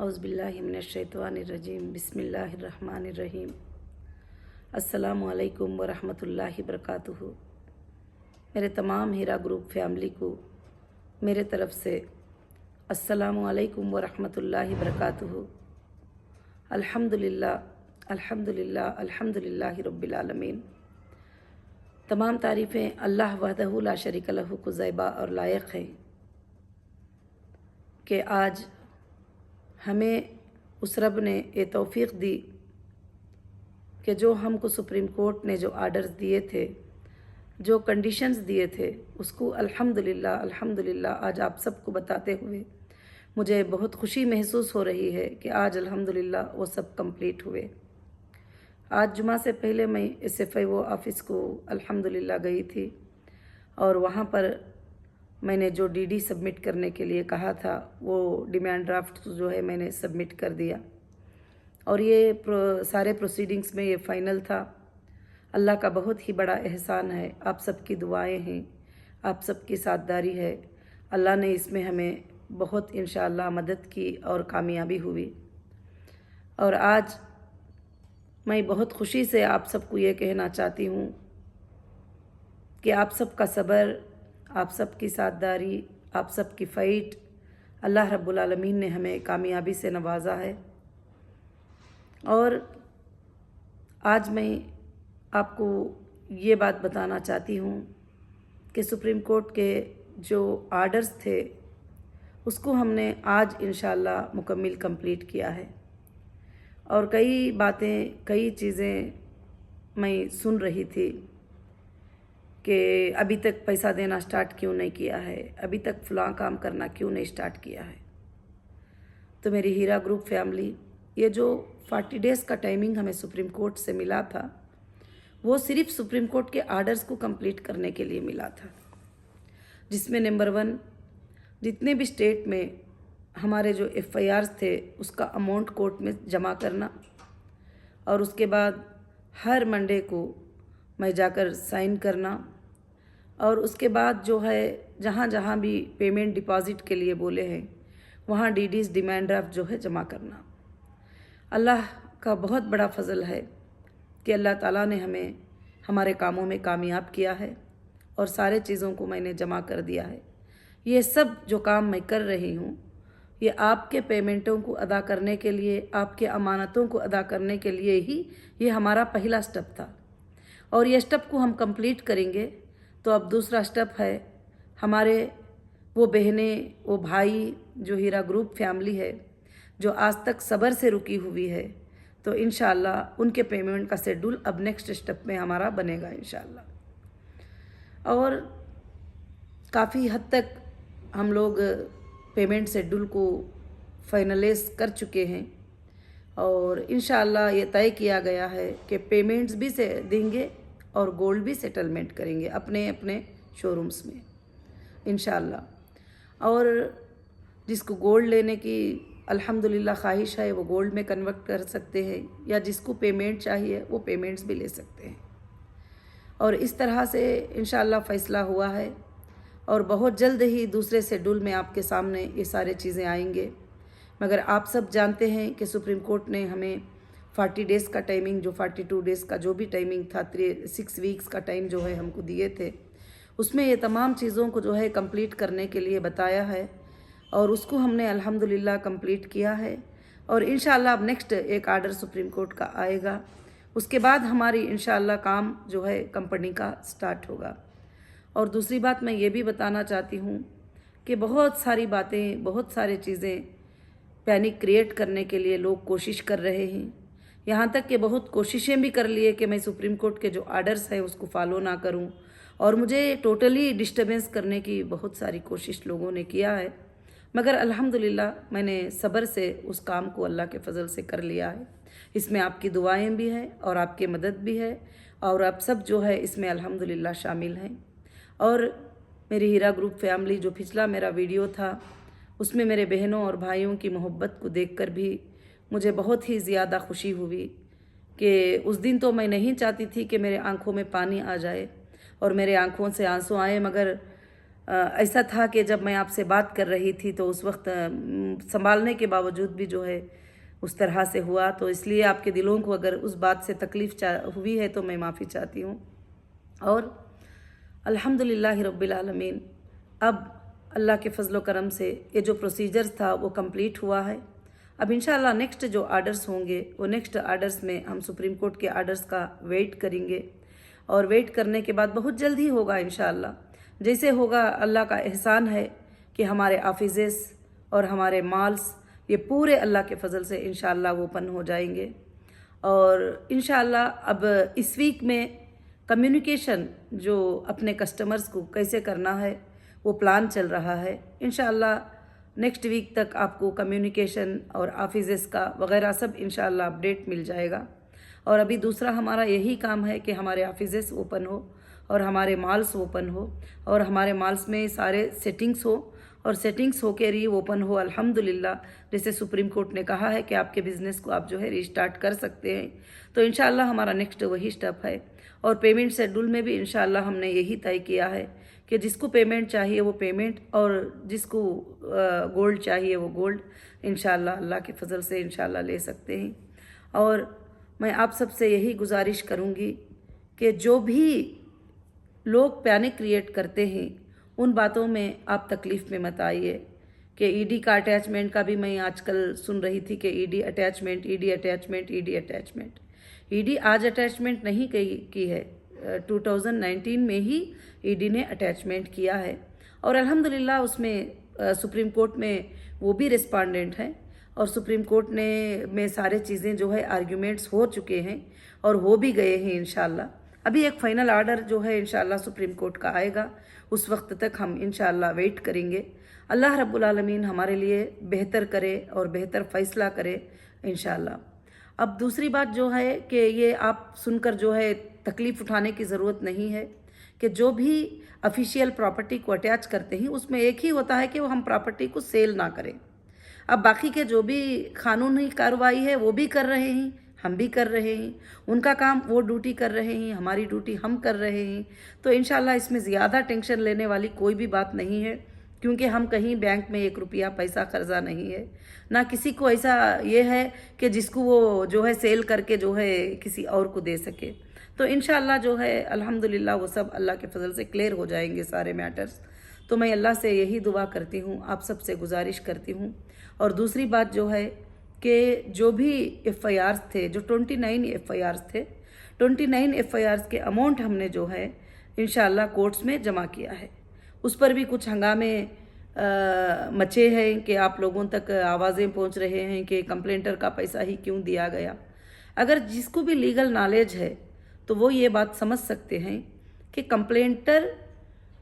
औज़ुबिल्लाहिमिनश्शैतानिर्रजीम बिस्मिल्लाहिर्रहमानिर्रहीम। अस्सलामु अलैकुम वरहमतुल्लाहि वबरकातुहू। मेरे तमाम हीरा ग्रुप फैमिली को मेरे तरफ़ से अस्सलामु अलैकुम वरहमतुल्लाहि वबरकातुहू। अल्हम्दुलिल्लाह अल्हम्दुलिल्लाह अल्हम्दुलिल्लाहि रब्बिल आलमीन। तमाम तारीफ़ें अल्लाह वहदहू ला शरीक लहू को ज़ैबा और लायक हैं कि आज हमें उस रब ने ये तौफ़ीक़ दी कि जो हमको सुप्रीम कोर्ट ने जो आर्डर्स दिए थे, जो कंडीशंस दिए थे, उसको अल्हम्दुलिल्लाह अल्हम्दुलिल्लाह आज आप सबको बताते हुए मुझे बहुत खुशी महसूस हो रही है कि आज अल्हम्दुलिल्लाह वो सब कंप्लीट हुए। आज जुमा से पहले मैं SFIO ऑफ़िस को अल्हम्दुलिल्लाह गई थी और वहाँ पर मैंने जो DD सबमिट करने के लिए कहा था वो डिमांड ड्राफ्ट जो है मैंने सबमिट कर दिया और ये सारे प्रोसीडिंग्स में ये फ़ाइनल था। अल्लाह का बहुत ही बड़ा एहसान है, आप सबकी दुआएं हैं, आप सबकी साथदारी है। अल्लाह ने इसमें हमें बहुत इंशाअल्लाह मदद की और कामयाबी हुई। और आज मैं बहुत खुशी से आप सबको ये कहना चाहती हूँ कि आप सबका सब्र, आप सबकी साथदारी, आप सबकी फ़ाइट, अल्लाह रब्बुल आलमीन ने हमें कामयाबी से नवाजा है। और आज मैं आपको ये बात बताना चाहती हूँ कि सुप्रीम कोर्ट के जो आर्डर्स थे उसको हमने आज इंशाअल्लाह मुकम्मिल कंप्लीट किया है। और कई बातें, कई चीज़ें मैं सुन रही थी कि अभी तक पैसा देना स्टार्ट क्यों नहीं किया है, अभी तक फ़लाँ काम करना क्यों नहीं स्टार्ट किया है। तो मेरी हीरा ग्रुप फैमिली, ये जो 40 डेज़ का टाइमिंग हमें सुप्रीम कोर्ट से मिला था वो सिर्फ सुप्रीम कोर्ट के आर्डर्स को कंप्लीट करने के लिए मिला था, जिसमें नंबर 1 जितने भी स्टेट में हमारे जो FIRs थे उसका अमाउंट कोर्ट में जमा करना और उसके बाद हर मंडे को मैं जाकर साइन करना और उसके बाद जो है जहाँ जहाँ भी पेमेंट डिपॉज़िट के लिए बोले हैं वहाँ DDs डिमांड ड्राफ्ट जो है जमा करना। अल्लाह का बहुत बड़ा फ़ज़ल है कि अल्लाह ताला ने हमें हमारे कामों में कामयाब किया है और सारे चीज़ों को मैंने जमा कर दिया है। ये सब जो काम मैं कर रही हूँ ये आपके पेमेंटों को अदा करने के लिए, आपके अमानतों को अदा करने के लिए ही ये हमारा पहला स्टेप था और ये स्टेप को हम कंप्लीट करेंगे तो अब दूसरा स्टेप है हमारे वो बहनें, वो भाई जो हीरा ग्रुप फैमिली है जो आज तक सब्र से रुकी हुई है, तो इंशाअल्लाह उनके पेमेंट का शेड्यूल अब नेक्स्ट स्टेप में हमारा बनेगा इंशाअल्लाह। और काफ़ी हद तक हम लोग पेमेंट शेड्यूल को फाइनलाइज कर चुके हैं और इंशाअल्लाह ये तय किया गया है कि पेमेंट्स भी से देंगे और गोल्ड भी सेटलमेंट करेंगे अपने अपने शोरूम्स में इंशाअल्लाह। और जिसको गोल्ड लेने की अल्हम्दुलिल्लाह ख्वाहिश है वो गोल्ड में कन्वर्ट कर सकते हैं या जिसको पेमेंट चाहिए वो पेमेंट्स भी ले सकते हैं। और इस तरह से इंशाअल्लाह फ़ैसला हुआ है और बहुत जल्द ही दूसरे शेड्यूल में आपके सामने ये सारे चीज़ें आएंगे। मगर आप सब जानते हैं कि सुप्रीम कोर्ट ने हमें 40 डेज़ का टाइमिंग, जो 42 डेज़ का जो भी टाइमिंग था, 6 वीक्स का टाइम जो है हमको दिए थे, उसमें ये तमाम चीज़ों को जो है कंप्लीट करने के लिए बताया है और उसको हमने अल्हम्दुलिल्लाह कंप्लीट किया है। और इंशाअल्लाह अब नेक्स्ट एक आर्डर सुप्रीम कोर्ट का आएगा, उसके बाद हमारी इंशाअल्लाह काम जो है कंपनी का स्टार्ट होगा। और दूसरी बात मैं ये भी बताना चाहती हूँ कि बहुत सारी बातें, बहुत सारी चीज़ें पैनिक क्रिएट करने के लिए लोग कोशिश कर रहे हैं, यहाँ तक कि बहुत कोशिशें भी कर लिए कि मैं सुप्रीम कोर्ट के जो आर्डर्स हैं उसको फॉलो ना करूँ और मुझे टोटली डिस्टर्बेंस करने की बहुत सारी कोशिश लोगों ने किया है। मगर अल्हम्दुलिल्लाह मैंने सब्र से उस काम को अल्लाह के फ़ज़ल से कर लिया है। इसमें आपकी दुआएं भी हैं और आपकी मदद भी है और आप सब जो है इसमें अल्हम्दुलिल्लाह शामिल हैं। और मेरी हीरा ग्रुप फैमिली, जो पिछला मेरा वीडियो था उसमें मेरे बहनों और भाइयों की मोहब्बत को देखकर भी मुझे बहुत ही ज़्यादा खुशी हुई कि उस दिन तो मैं नहीं चाहती थी कि मेरे आंखों में पानी आ जाए और मेरे आंखों से आंसू आए, मगर ऐसा था कि जब मैं आपसे बात कर रही थी तो उस वक्त संभालने के बावजूद भी जो है उस तरह से हुआ, तो इसलिए आपके दिलों को अगर उस बात से तकलीफ़ हुई है तो मैं माफ़ी चाहती हूँ। और अल्हम्दुलिल्लाह रब्बिल आलमीन, अब अल्लाह के फजल करम से ये जो प्रोसीजर्स था वो कंप्लीट हुआ है। अब इंशाअल्लाह नेक्स्ट जो आर्डर्स होंगे वो नेक्स्ट आर्डर्स में हम सुप्रीम कोर्ट के आर्डर्स का वेट करेंगे, और वेट करने के बाद बहुत जल्द ही होगा इंशाअल्लाह। जैसे होगा, अल्लाह का एहसान है कि हमारे ऑफिसेस और हमारे मॉल्स ये पूरे अल्लाह के फजल से इंशाअल्लाह वो ओपन हो जाएंगे। और इंशाअल्लाह अब इस वीक में कम्युनिकेशन जो अपने कस्टमर्स को कैसे करना है वो प्लान चल रहा है। इंशाअल्लाह नेक्स्ट वीक तक आपको कम्युनिकेशन और ऑफिसेस का वगैरह सब इंशाअल्लाह अपडेट मिल जाएगा। और अभी दूसरा हमारा यही काम है कि हमारे ऑफिसेस ओपन हो और हमारे मॉल्स ओपन हो और हमारे मॉल्स में सारे सेटिंग्स हो और सेटिंग्स हो के री ओपन हो अल्हम्दुलिल्लाह। जैसे सुप्रीम कोर्ट ने कहा है कि आपके बिज़नेस को आप जो है रीस्टार्ट कर सकते हैं, तो इंशाअल्लाह हमारा नेक्स्ट वही स्टेप है। और पेमेंट शेड्यूल में भी इंशाअल्लाह हमने यही तय किया है कि जिसको पेमेंट चाहिए वो पेमेंट, और जिसको गोल्ड चाहिए वो गोल्ड इंशाअल्लाह अल्लाह के फजल से इंशाअल्लाह ले सकते हैं। और मैं आप सबसे यही गुजारिश करूँगी कि जो भी लोग पैनिक क्रिएट करते हैं उन बातों में आप तकलीफ़ में मत आइए। कि ईडी का अटैचमेंट का भी मैं आजकल सुन रही थी कि ED attachment, ED attachment, ED attachment. ED आज अटैचमेंट नहीं की है, 2019 में ही ईडी ने अटैचमेंट किया है। और अल्हम्दुलिल्लाह उसमें सुप्रीम कोर्ट में वो भी रिस्पॉन्डेंट हैं और सुप्रीम कोर्ट ने में सारे चीज़ें जो है आर्ग्यूमेंट्स हो चुके हैं और हो भी गए हैं इंशाअल्लाह। अभी एक फ़ाइनल आर्डर जो है इंशाअल्लाह सुप्रीम कोर्ट का आएगा, उस वक्त तक हम इंशाअल्लाह वेट करेंगे। अल्लाह रब्बुल आलमीन हमारे लिए बेहतर करे और बेहतर फ़ैसला करे इंशाअल्लाह। अब दूसरी बात जो है कि ये आप सुनकर जो है तकलीफ़ उठाने की ज़रूरत नहीं है कि जो भी ऑफिशियल प्रॉपर्टी को अटैच करते हैं उसमें एक ही होता है कि वो हम प्रॉपर्टी को सेल ना करें। अब बाकी के जो भी कानूनी कार्रवाई है वो भी कर रहे हैं, हम भी कर रहे हैं, उनका काम वो ड्यूटी कर रहे हैं, हमारी ड्यूटी हम कर रहे हैं। तो इंशाअल्लाह इसमें ज़्यादा टेंशन लेने वाली कोई भी बात नहीं है, क्योंकि हम कहीं बैंक में 1 रुपया पैसा कर्जा नहीं है, ना किसी को ऐसा ये है कि जिसको वो जो है सेल करके जो है किसी और को दे सके। तो इंशाअल्लाह जो है अल्हम्दुलिल्लाह वो सब अल्लाह के फजल से क्लियर हो जाएंगे सारे मैटर्स। तो मैं अल्लाह से यही दुआ करती हूँ, आप सबसे गुजारिश करती हूँ। और दूसरी बात जो है कि जो भी FIRs थे, जो 29 FIRs थे, 29 FIRs के अमाउंट हमने जो है इंशाअल्लाह कोर्ट्स में जमा किया है। उस पर भी कुछ हंगामे मचे हैं कि आप लोगों तक आवाज़ें पहुंच रहे हैं कि कंप्लेंटर का पैसा ही क्यों दिया गया। अगर जिसको भी लीगल नॉलेज है तो वो ये बात समझ सकते हैं कि कंप्लेंटर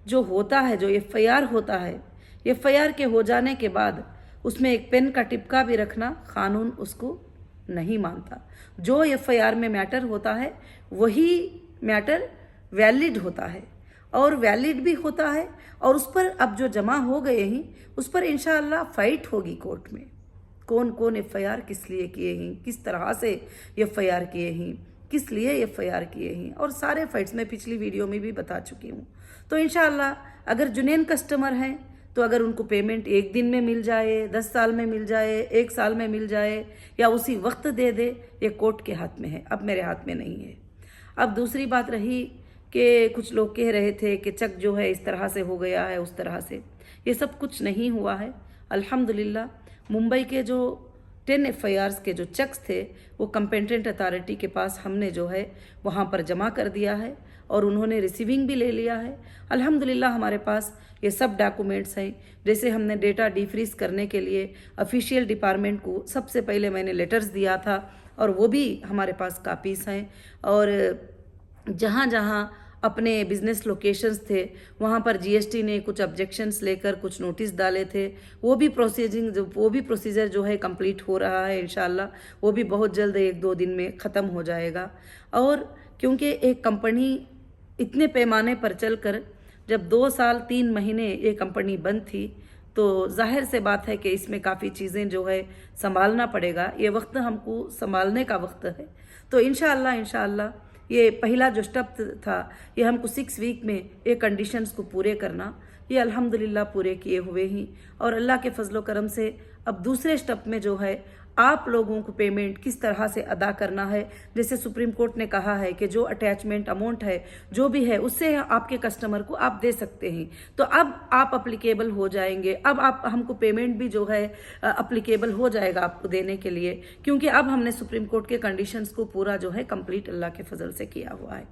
जो होता है, जो FIR होता है, FIR के हो जाने के बाद उसमें एक पेन का टिपका भी रखना कानून उसको नहीं मानता। जो FIR में मैटर होता है वही मैटर वैलिड होता है और वैलिड भी होता है, और उस पर अब जो जमा हो गए हैं उस पर इंशाअल्लाह फाइट होगी कोर्ट में। कौन कौन FIR किस लिए किए हैं, किस तरह से FIR किए हैं, किस लिए FIR किए हैं, और सारे फाइट्स मैं पिछली वीडियो में भी बता चुकी हूँ। तो इंशाअल्लाह अगर जुनैन कस्टमर हैं तो अगर उनको पेमेंट 1 दिन में मिल जाए, 10 साल में मिल जाए, 1 साल में मिल जाए या उसी वक्त दे दे, ये कोर्ट के हाथ में है, अब मेरे हाथ में नहीं है। अब दूसरी बात रही कि कुछ लोग कह रहे थे कि चेक जो है इस तरह से हो गया है, उस तरह से, ये सब कुछ नहीं हुआ है अल्हम्दुलिल्लाह। मुंबई के जो 10 FIRs के जो चेक्स थे वो कंपेटेंट अथॉरिटी के पास हमने जो है वहाँ पर जमा कर दिया है और उन्होंने रिसीविंग भी ले लिया है अल्हम्दुलिल्लाह। हमारे पास ये सब डॉक्यूमेंट्स हैं। जैसे हमने डेटा डिफ्रीज करने के लिए ऑफिशियल डिपार्टमेंट को सबसे पहले मैंने लेटर्स दिया था और वो भी हमारे पास कापीज़ हैं, और जहाँ जहाँ अपने बिजनेस लोकेशंस थे वहाँ पर GST ने कुछ ऑब्जेक्शंस लेकर कुछ नोटिस डाले थे, वो भी प्रोसीजर जो है कंप्लीट हो रहा है इंशाल्लाह। वो भी बहुत जल्द 1-2 दिन में ख़त्म हो जाएगा। और क्योंकि एक कंपनी इतने पैमाने पर चलकर जब 2 साल 3 महीने ये कंपनी बंद थी तो जाहिर से बात है कि इसमें काफ़ी चीज़ें जो है संभालना पड़ेगा। ये वक्त हमको संभालने का वक्त है। तो इंशाअल्लाह ये पहला जो स्टेप था ये हमको 6 वीक में ये कंडीशंस को पूरे करना, ये अल्हम्दुलिल्लाह पूरे किए हुए हैं। और अल्लाह के फजलो करम से अब दूसरे स्टेप में जो है आप लोगों को पेमेंट किस तरह से अदा करना है, जैसे सुप्रीम कोर्ट ने कहा है कि जो अटैचमेंट अमाउंट है जो भी है उससे आपके कस्टमर को आप दे सकते हैं। तो अब आप अप्लीकेबल हो जाएंगे, अब आप हमको पेमेंट भी जो है अप्लीकेबल हो जाएगा आपको देने के लिए, क्योंकि अब हमने सुप्रीम कोर्ट के कंडीशंस को पूरा जो है कंप्लीट अल्लाह के फजल से किया हुआ है।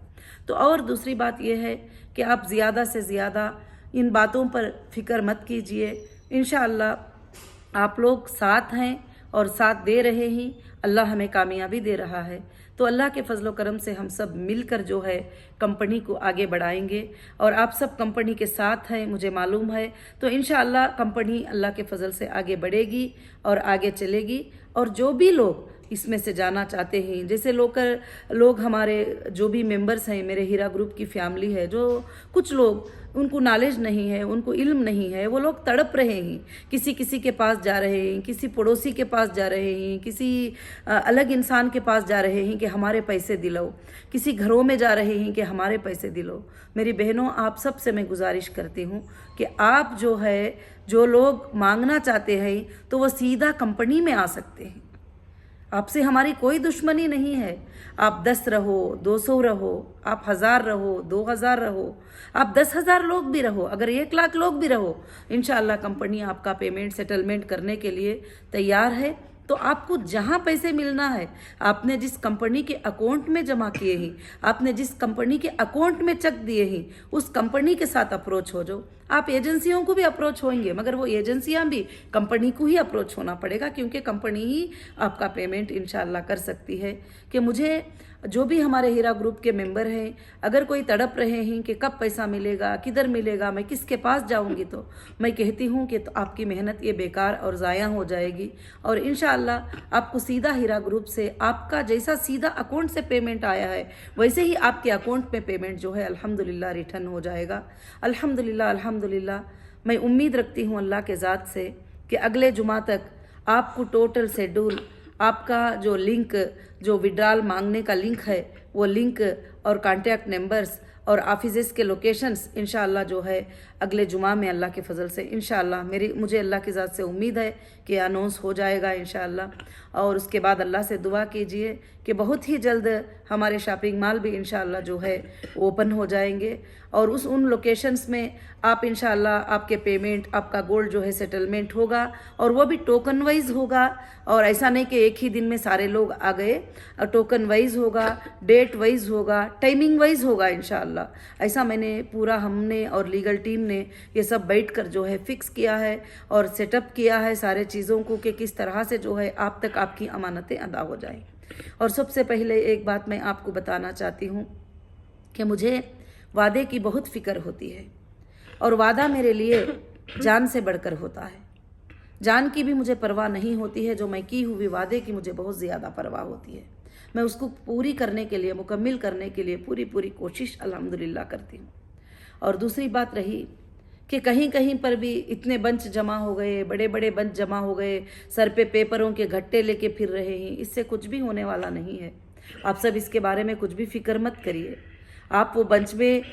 तो और दूसरी बात यह है कि आप ज़्यादा से ज़्यादा इन बातों पर फिक्र मत कीजिए। इंशाअल्लाह आप लोग साथ हैं और साथ दे रहे हैं, अल्लाह हमें कामयाबी दे रहा है। तो अल्लाह के फजलो करम से हम सब मिलकर जो है कंपनी को आगे बढ़ाएंगे और आप सब कंपनी के साथ हैं मुझे मालूम है। तो इंशाअल्लाह कंपनी अल्लाह के फजल से आगे बढ़ेगी और आगे चलेगी। और जो भी लोग इसमें से जाना चाहते हैं, जैसे लोग हमारे जो भी मेंबर्स हैं, मेरे हीरा ग्रुप की फैमिली है, जो कुछ लोग उनको नॉलेज नहीं है, उनको इल्म नहीं है, वो लोग तड़प रहे हैं, किसी के पास जा रहे हैं, किसी पड़ोसी के पास जा रहे हैं, किसी अलग इंसान के पास जा रहे हैं कि हमारे पैसे दिलाओ, किसी घरों में जा रहे हैं कि हमारे पैसे दिलाओ। मेरी बहनों, आप सब से मैं गुजारिश करती हूँ कि आप जो लोग मांगना चाहते हैं तो वो सीधा कंपनी में आ सकते हैं। आपसे हमारी कोई दुश्मनी नहीं है। आप 10 रहो, 200 रहो, आप 1000 रहो, 2000 रहो, आप 10,000 लोग भी रहो, अगर 1 लाख लोग भी रहो, इंशाअल्लाह कंपनी आपका पेमेंट सेटलमेंट करने के लिए तैयार है। तो आपको जहाँ पैसे मिलना है, आपने जिस कंपनी के अकाउंट में जमा किए हैं, आपने जिस कंपनी के अकाउंट में चेक दिए हैं, उस कंपनी के साथ अप्रोच हो जाओ। आप एजेंसियों को भी अप्रोच होंगे, मगर वो एजेंसियां भी कंपनी को ही अप्रोच होना पड़ेगा, क्योंकि कंपनी ही आपका पेमेंट इंशाअल्लाह कर सकती है। कि मुझे जो भी हमारे हीरा ग्रुप के मेंबर हैं, अगर कोई तड़प रहे हैं कि कब पैसा मिलेगा, किधर मिलेगा, मैं किसके पास जाऊंगी, तो मैं कहती हूं कि तो आपकी मेहनत ये बेकार और ज़ाया हो जाएगी। और इंशाअल्लाह आपको सीधा हीरा ग्रुप से, आपका जैसा सीधा अकाउंट से पेमेंट आया है वैसे ही आपके अकाउंट में पेमेंट जो है अल्हम्दुलिल्लाह रिटर्न हो जाएगा। अल्हम्दुलिल्लाह अल्हम्दुलिल्लाह। मैं उम्मीद रखती हूँ अल्लाह के ज़ात से कि अगले जुमा तक आपको टोटल शेड्यूल, आपका जो लिंक, जो विड्रॉल मांगने का लिंक है, वो लिंक और कॉन्टैक्ट नंबर्स और ऑफिसेस के लोकेशंस इंशाअल्लाह जो है अगले जुमा में अल्लाह के फजल से इंशाअल्लाह मुझे अल्लाह की ज़ात से उम्मीद है कि अनाउंस हो जाएगा इंशाअल्लाह। और उसके बाद अल्लाह से दुआ कीजिए कि बहुत ही जल्द हमारे शॉपिंग मॉल भी इंशाअल्लाह जो है ओपन हो जाएंगे और उन लोकेशंस में आप इंशाअल्लाह आपके पेमेंट, आपका गोल्ड जो है सेटलमेंट होगा और वो भी टोकन वाइज होगा। और ऐसा नहीं कि एक ही दिन में सारे लोग आ गए, टोकन वाइज होगा, डेट वाइज होगा, टाइमिंग वाइज होगा इंशाअल्लाह। ऐसा हमने और लीगल टीम ने ये सब बैठ कर जो है फिक्स किया है और सेटअप किया है सारे चीज़ों को कि किस तरह से जो है आप तक आपकी अमानतें अदा हो जाएं। और सबसे पहले एक बात मैं आपको बताना चाहती हूँ कि मुझे वादे की बहुत फिक्र होती है और वादा मेरे लिए जान से बढ़कर होता है। जान की भी मुझे परवाह नहीं होती है, जो मैं की हुई वादे की मुझे बहुत ज़्यादा परवाह होती है। मैं उसको पूरी करने के लिए, मुकम्मिल करने के लिए पूरी कोशिश अल्हम्दुलिल्लाह करती हूँ। और दूसरी बात रही कि कहीं कहीं पर भी इतने बंच जमा हो गए, बड़े बड़े बंच जमा हो गए, सर पे पेपरों के घट्टे लेके फिर रहे हैं, इससे कुछ भी होने वाला नहीं है। आप सब इसके बारे में कुछ भी फिक्र मत करिए। आप वो बंच में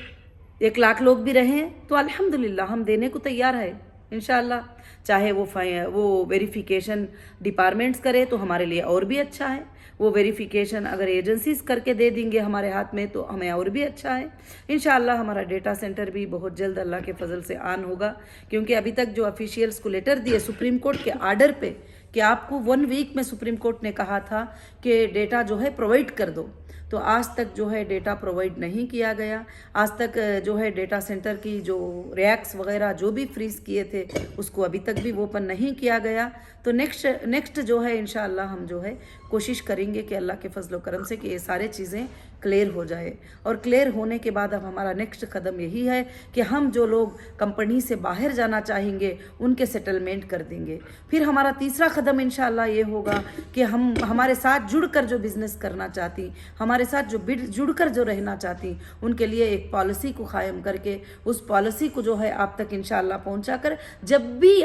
1 लाख लोग भी रहें तो अल्हम्दुलिल्लाह हम देने को तैयार है इंशाअल्लाह। चाहे वो वेरिफिकेशन डिपार्टमेंट्स करे तो हमारे लिए और भी अच्छा है, वो वेरिफिकेशन अगर एजेंसीज करके दे देंगे हमारे हाथ में तो हमें और भी अच्छा है इंशाअल्लाह। हमारा डेटा सेंटर भी बहुत जल्द अल्लाह के फजल से ऑन होगा, क्योंकि अभी तक जो ऑफिशियल्स को लेटर दिए सुप्रीम कोर्ट के आर्डर पे कि आपको 1 वीक में सुप्रीम कोर्ट ने कहा था कि डेटा जो है प्रोवाइड कर दो, तो आज तक जो है डेटा प्रोवाइड नहीं किया गया। आज तक जो है डेटा सेंटर की जो रैक्स वगैरह जो भी फ्रीज किए थे उसको अभी तक भी ओपन नहीं किया गया। तो नेक्स्ट जो है इंशाअल्लाह हम जो है कोशिश करेंगे कि अल्लाह के फजलो करम से कि ये सारे चीज़ें क्लियर हो जाए। और क्लियर होने के बाद अब हमारा नेक्स्ट कदम यही है कि हम जो लोग कंपनी से बाहर जाना चाहेंगे उनके सेटलमेंट कर देंगे। फिर हमारा तीसरा कदम इंशाअल्लाह ये होगा कि हम हमारे साथ जुड़कर जो बिज़नेस करना चाहती, हमारे साथ जो जुड़कर जो रहना चाहती, उनके लिए एक पॉलिसी को कायम करके उस पॉलिसी को जो है आप तक इंशाअल्लाह पहुँचा कर, जब भी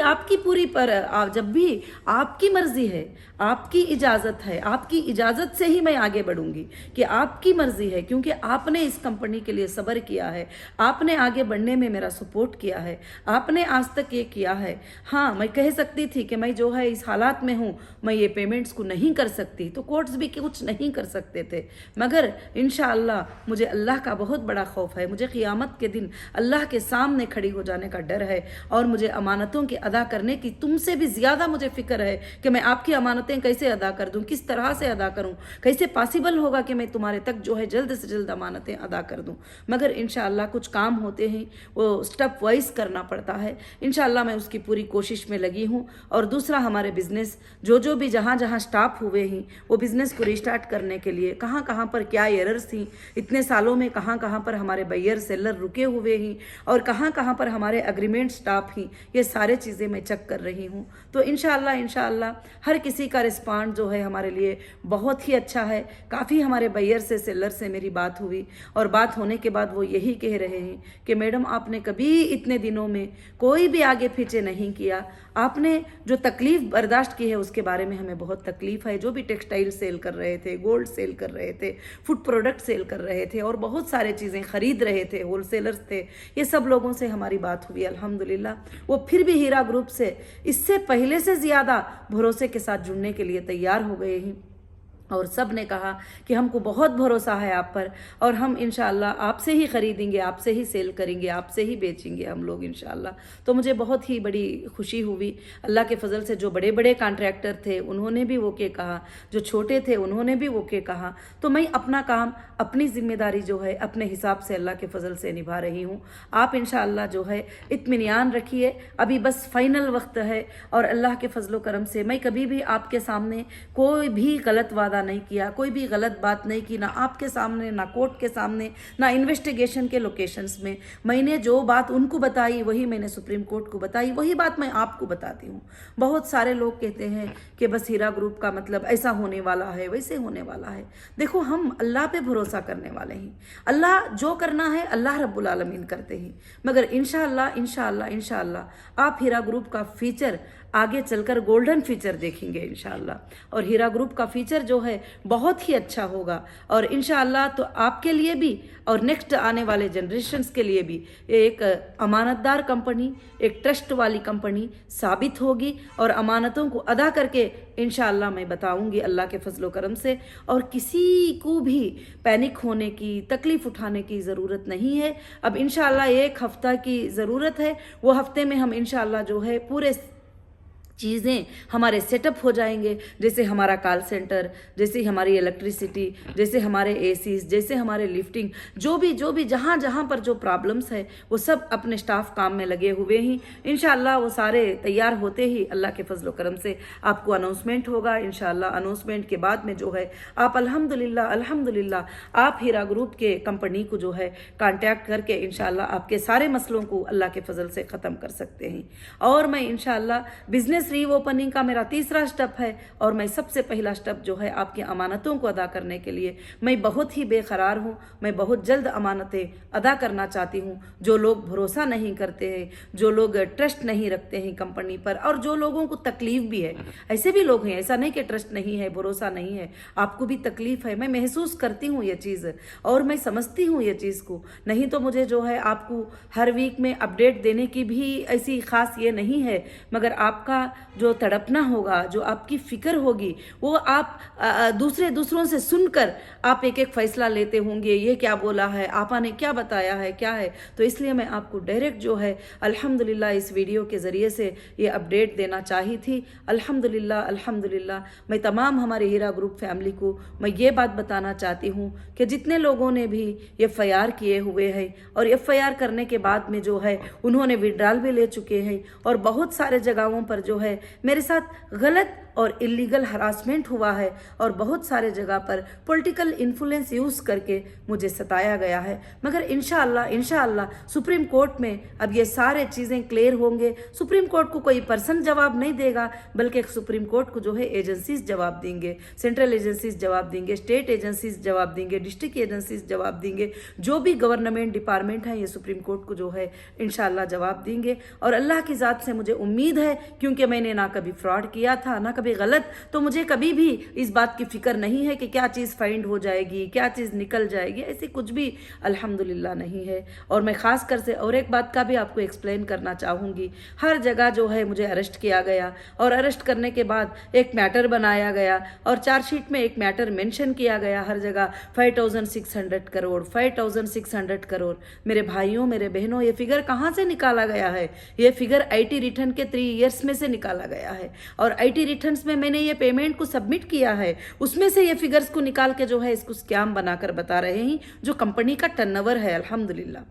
आपकी मर्ज़ी है, आपकी इजाज़त है, आपकी इजाज़त से ही मैं आगे बढ़ूँगी कि आपकी मर्ज़ी मर्जी है, क्योंकि आपने इस कंपनी के लिए सब्र किया है, आपने आगे बढ़ने में मेरा सपोर्ट किया है, आपने आज तक ये किया है। हाँ, मैं कह सकती थी कि मैं जो है इस हालात में हूँ, मैं ये पेमेंट्स को नहीं कर सकती, तो कोर्ट्स भी कुछ नहीं कर सकते थे, मगर इंशाअल्लाह मुझे अल्लाह का बहुत बड़ा खौफ है। मुझे क़ियामत के दिन अल्लाह के सामने खड़ी हो जाने का डर है, और मुझे अमानतों की अदा करने की तुमसे भी ज़्यादा मुझे फ़िक्र है कि मैं आपकी अमानतें कैसे अदा कर दूँ, किस तरह से अदा करूँ, कैसे पॉसिबल होगा कि मैं तुम्हारे तक जो है जल्द से जल्द अमानतें अदा कर दूँ। मगर इंशाअल्लाह कुछ काम होते हैं वो स्टेप वाइज करना पड़ता है। इंशाअल्लाह मैं उसकी पूरी कोशिश में लगी हूँ। और दूसरा, हमारे बिज़नेस जो भी जहाँ जहाँ स्टॉप हुए हैं, वो बिज़नेस को रिस्टार्ट करने के लिए कहाँ कहाँ पर क्या एरर्स थी, इतने सालों में कहाँ कहाँ पर हमारे बायर सेलर रुके हुए हैं, और कहाँ कहाँ पर हमारे एग्रीमेंट स्टॉप हैं, ये सारे चीज़ें मैं चेक कर रही हूँ। तो इंशाअल्लाह हर किसी का रिस्पॉन्ड जो है हमारे लिए बहुत ही अच्छा है। काफ़ी हमारे बायर से सेलर से मेरी बात हुई, और बात होने के बाद वो यही कह रहे हैं कि मैडम आपने कभी इतने दिनों में कोई भी आगे पीछे नहीं किया, आपने जो तकलीफ़ बर्दाश्त की है उसके बारे में हमें बहुत तकलीफ़ है। जो भी टेक्सटाइल सेल कर रहे थे, गोल्ड सेल कर रहे थे, फूड प्रोडक्ट सेल कर रहे थे, और बहुत सारे चीज़ें ख़रीद रहे थे, होलसेलर्स थे, ये सब लोगों से हमारी बात हुई अल्हम्दुलिल्लाह। वो फिर भी हीरा ग्रुप से इससे पहले से ज़्यादा भरोसे के साथ जुड़ने के लिए तैयार हो गए हैं, और सब ने कहा कि हमको बहुत भरोसा है आप पर, और हम इंशाअल्लाह आपसे ही ख़रीदेंगे, आपसे ही सेल करेंगे, आपसे ही बेचेंगे हम लोग इंशाअल्लाह। तो मुझे बहुत ही बड़ी खुशी हुई। अल्लाह के फजल से जो बड़े बड़े कॉन्ट्रैक्टर थे उन्होंने भी वो के कहा, जो छोटे थे उन्होंने भी वो के कहा। तो मैं अपना काम, अपनी जिम्मेदारी जो है अपने हिसाब से अल्लाह के फजल से निभा रही हूँ। आप इंशाअल्लाह जो है इत्मीनान रखिए, अभी बस फाइनल वक्त है, और अल्लाह के फजलो करम से मैं कभी भी आपके सामने कोई भी गलत वादा नहीं किया, कोई भी गलत बात नहीं की, ना आपके सामने, ना कोर्ट के सामने, ना इन्वेस्टिगेशन के लोकेशंस में। मैंने जो बात उनको बताई वही मैंने सुप्रीम कोर्ट को बताई, वही बात मैं आपको बताती हूँ। बहुत सारे लोग कहते हैं कि बस हीरा ग्रुप का मतलब ऐसा होने वाला है, वैसे होने वाला है। देखो, हम अल्लाह पे भरोसा करने वाले हैं, अल्लाह जो करना है अल्लाह रब्बुल आलमीन करते हैं। मगर इंशाअल्लाह आप हीरा ग्रुप का फीचर आगे चलकर गोल्डन फीचर देखेंगे इंशाअल्लाह, और हीरा ग्रुप का फीचर जो है बहुत ही अच्छा होगा, और इंशाअल्लाह तो आपके लिए भी और नेक्स्ट आने वाले जनरेशन्स के लिए भी एक अमानतदार कंपनी, एक ट्रस्ट वाली कंपनी साबित होगी, और अमानतों को अदा करके इंशाअल्लाह मैं बताऊंगी अल्लाह के फजलो करम से। और किसी को भी पैनिक होने की, तकलीफ़ उठाने की ज़रूरत नहीं है। अब इंशाअल्लाह 1 हफ़्ता की ज़रूरत है, वो हफ्ते में हम इंशाअल्लाह जो है पूरे चीज़ें हमारे सेटअप हो जाएंगे, जैसे हमारा कॉल सेंटर, जैसे हमारी इलेक्ट्रिसिटी, जैसे हमारे एसीज, जैसे हमारे लिफ्टिंग, जो भी जहाँ जहाँ पर जो प्रॉब्लम्स है वो सब अपने स्टाफ काम में लगे हुए हैं। इंशाअल्लाह वो सारे तैयार होते ही अल्लाह के फजलो करम से आपको अनाउंसमेंट होगा। इंशाअल्लाह अनाउंसमेंट के बाद में जो है आप अल्हम्दुलिल्लाह आप हीरा ग्रुप के कंपनी को जो है कांटेक्ट करके इंशाअल्लाह आपके सारे मसलों को अल्लाह के फजल से ख़त्म कर सकते हैं। और मैं इंशाअल्लाह बिजनेस रीओपनिंग का मेरा तीसरा स्टेप है, और मैं सबसे पहला स्टेप जो है आपकी अमानतों को अदा करने के लिए मैं बहुत ही बेकरार हूँ। मैं बहुत जल्द अमानतें अदा करना चाहती हूँ। जो लोग भरोसा नहीं करते हैं, जो लोग ट्रस्ट नहीं रखते हैं कंपनी पर, और जो लोगों को तकलीफ भी है, ऐसे भी लोग हैं, ऐसा नहीं कि ट्रस्ट नहीं है, भरोसा नहीं है, आपको भी तकलीफ है। मैं महसूस करती हूँ ये चीज़, और मैं समझती हूँ ये चीज़ को। नहीं तो मुझे जो है आपको हर वीक में अपडेट देने की भी ऐसी खास ये नहीं है, मगर आपका जो तड़पना होगा, जो आपकी फिक्र होगी, वो आप दूसरों से सुनकर आप एक एक फैसला लेते होंगे, ये क्या बोला है, आपा ने क्या बताया है, क्या है। तो इसलिए मैं आपको डायरेक्ट जो है अल्हम्दुलिल्लाह इस वीडियो के ज़रिए से ये अपडेट देना चाही थी। अल्हम्दुलिल्लाह मैं तमाम हमारे हीरा ग्रुप फैमिली को मैं ये बात बताना चाहती हूँ कि जितने लोगों ने भी FIR किए हुए हैं, और FIR करने के बाद में जो है उन्होंने विड्रॉल भी ले चुके हैं, और बहुत सारे जगहों पर जो है मेरे साथ गलत और इलीगल हरासमेंट हुआ है, और बहुत सारे जगह पर पॉलिटिकल इन्फ्लुएंस यूज़ करके मुझे सताया गया है। मगर इंशाअल्लाह सुप्रीम कोर्ट में अब ये सारे चीज़ें क्लियर होंगे। सुप्रीम कोर्ट को कोई पर्सन जवाब नहीं देगा, बल्कि सुप्रीम कोर्ट को जो है एजेंसीज जवाब देंगे, सेंट्रल एजेंसीज जवाब देंगे, स्टेट एजेंसीज जवाब देंगे, डिस्ट्रिक्ट एजेंसीज जवाब देंगे, जो भी गवर्नमेंट डिपार्टमेंट है ये सुप्रीम कोर्ट को जो है इंशाअल्लाह जवाब देंगे। और अल्लाह की ज़ात से मुझे उम्मीद है, क्योंकि मैंने ना कभी फ्रॉड किया था, ना कभी भी गलत, तो मुझे कभी भी इस बात की फ़िक्र नहीं है कि क्या चीज़ फाइंड हो जाएगी, क्या चीज़ निकल जाएगी, ऐसी कुछ भी अल्हम्दुलिल्लाह नहीं है। और मैं ख़ास कर से और एक बात का भी आपको एक्सप्लेन करना चाहूँगी। हर जगह जो है मुझे अरेस्ट किया गया, और अरेस्ट करने के बाद एक मैटर बनाया गया, और चार्जशीट में एक मैटर मेंशन किया गया हर जगह 5600 करोड़, 5600 करोड़। मेरे भाइयों, मेरे बहनों, ये फिगर कहाँ से निकाला गया है? ये फिगर आईटी रिटर्न के 3 इयर्स में से निकाला गया है, और आईटी रिटर्न्स में मैंने ये पेमेंट को सबमिट किया है, उसमें से ये फिगर्स को निकाल के जो है इसको स्कैम बनाकर बता रहे हैं। जो कंपनी का टर्नओवर है अल्हम्दुलिल्लाह,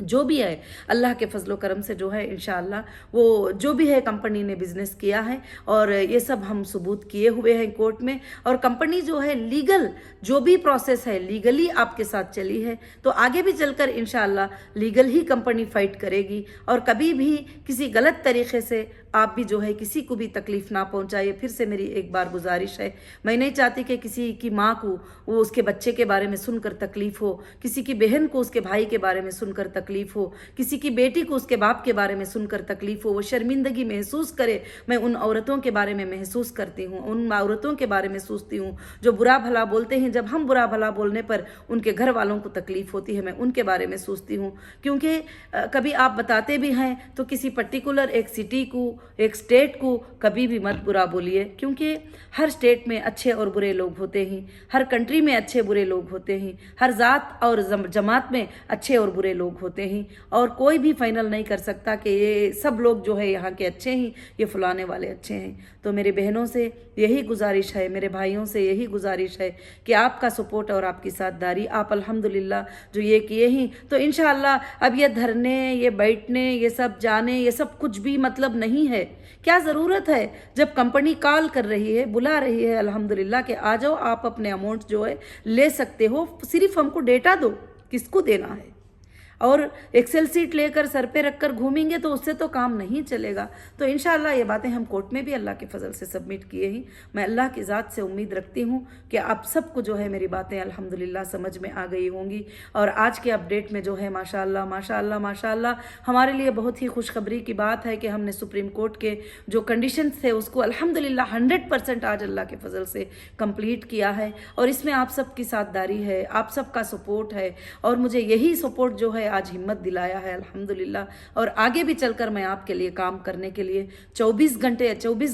जो भी है अल्लाह के फजलो करम से जो है इंशाअल्लाह वो जो भी है कंपनी ने बिजनेस किया है, और ये सब हम सबूत किए हुए हैं कोर्ट में। और कंपनी जो है लीगल जो भी प्रोसेस है लीगली आपके साथ चली है, तो आगे भी चलकर इंशाअल्लाह लीगल ही कंपनी फाइट करेगी। और कभी भी किसी गलत तरीके से आप भी जो है किसी को भी तकलीफ ना पहुंचाइए। फिर से मेरी एक बार गुजारिश है, मैं नहीं चाहती कि किसी की माँ को वो उसके बच्चे के बारे में सुनकर तकलीफ हो, किसी की बहन को उसके भाई के बारे में सुनकर तकलीफ हो, किसी की बेटी को उसके बाप के बारे में सुनकर तकलीफ हो, वो शर्मिंदगी महसूस करे। मैं उन औरतों के बारे में महसूस करती हूँ, उन औरतों के बारे में सोचती हूँ जो बुरा भला बोलते हैं। जब हम बुरा भला बोलने पर उनके घर वालों को तकलीफ होती है, मैं उनके बारे में सोचती हूँ। क्योंकि कभी आप बताते भी हैं तो किसी पर्टिकुलर एक सिटी को, एक स्टेट को कभी भी मत बुरा बोलिए, क्योंकि हर स्टेट में अच्छे और बुरे लोग होते हैं, हर कंट्री में अच्छे बुरे लोग होते हैं, हर जात और जमात में अच्छे और बुरे लोग होते हैं, और कोई भी फाइनल नहीं कर सकता कि ये सब लोग जो है यहाँ के अच्छे हैं, ये फलाने वाले अच्छे हैं। तो मेरी बहनों से यही गुजारिश है, मेरे भाइयों से यही गुजारिश है कि आपका सपोर्ट और आपकी साथदारी, आप अल्हम्दुलिल्लाह जो ये किए हैं, तो इंशाअल्लाह अब ये धरने, ये बैठने, ये सब जाने, ये सब कुछ भी मतलब नहीं है। क्या ज़रूरत है जब कंपनी कॉल कर रही है, बुला रही है अल्हम्दुलिल्लाह कि आ जाओ, आप अपने अमाउंट जो है ले सकते हो, सिर्फ हमको डेटा दो, किसको देना है। और एक्सेल सीट लेकर सर पे रखकर घूमेंगे तो उससे तो काम नहीं चलेगा। तो इंशाअल्लाह ये बातें हम कोर्ट में भी अल्लाह के फजल से सबमिट किए ही। मैं अल्लाह की ज़ात से उम्मीद रखती हूँ कि आप सबको जो है मेरी बातें अल्हम्दुलिल्लाह समझ में आ गई होंगी। और आज के अपडेट में जो है माशाअल्लाह माशाअल्लाह माशाअल्लाह हमारे लिए बहुत ही खुशखबरी की बात है कि हमने सुप्रीम कोर्ट के जो कंडीशंस थे उसको अल्हम्दुलिल्लाह 100% आज अल्लाह के फजल से कंप्लीट किया है। और इसमें आप सबकी साथदारी है, आप सबका सपोर्ट है, और मुझे यही सपोर्ट जो है आज हिम्मत दिलाया है अल्हम्दुलिल्लाह। और आगे भी चलकर मैं आपके लिए काम करने के लिए 24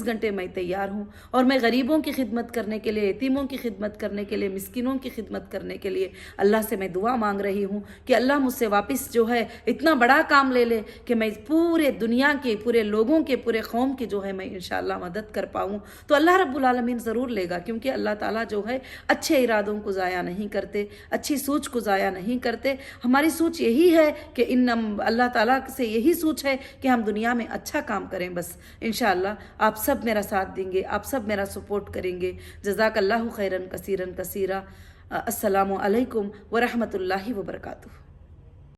घंटे मैं तैयार हूँ। और मैं गरीबों की खिदमत करने के लिए, यतीमों की खिदमत करने के लिए, मिस्किनों की खिदमत करने के लिए अल्लाह से मैं दुआ मांग रही हूँ कि अल्लाह मुझसे वापस जो है इतना बड़ा काम ले ले कि मैं पूरे दुनिया के, पूरे लोगों के, पूरे कौम की जो है मैं इंशाअल्लाह मदद कर पाऊँ। तो अल्लाह रब्बुल आलमीन ज़रूर लेगा, क्योंकि अल्लाह ताला जो है अच्छे इरादों को ज़ाया नहीं करते, अच्छी सोच को ज़ाया नहीं करते। हमारी सोच यही है कि अल्लाह ताला से यही सोच है कि हम दुनिया में अच्छा काम करें। बस इंशाअल्लाह आप सब मेरा साथ देंगे, आप सब मेरा सपोर्ट करेंगे। जज़ाकल्लाहु खैरन कसीरन कसीरा। अस्सलामु अलैकुम व रहमतुल्लाहि व बरकातुहू।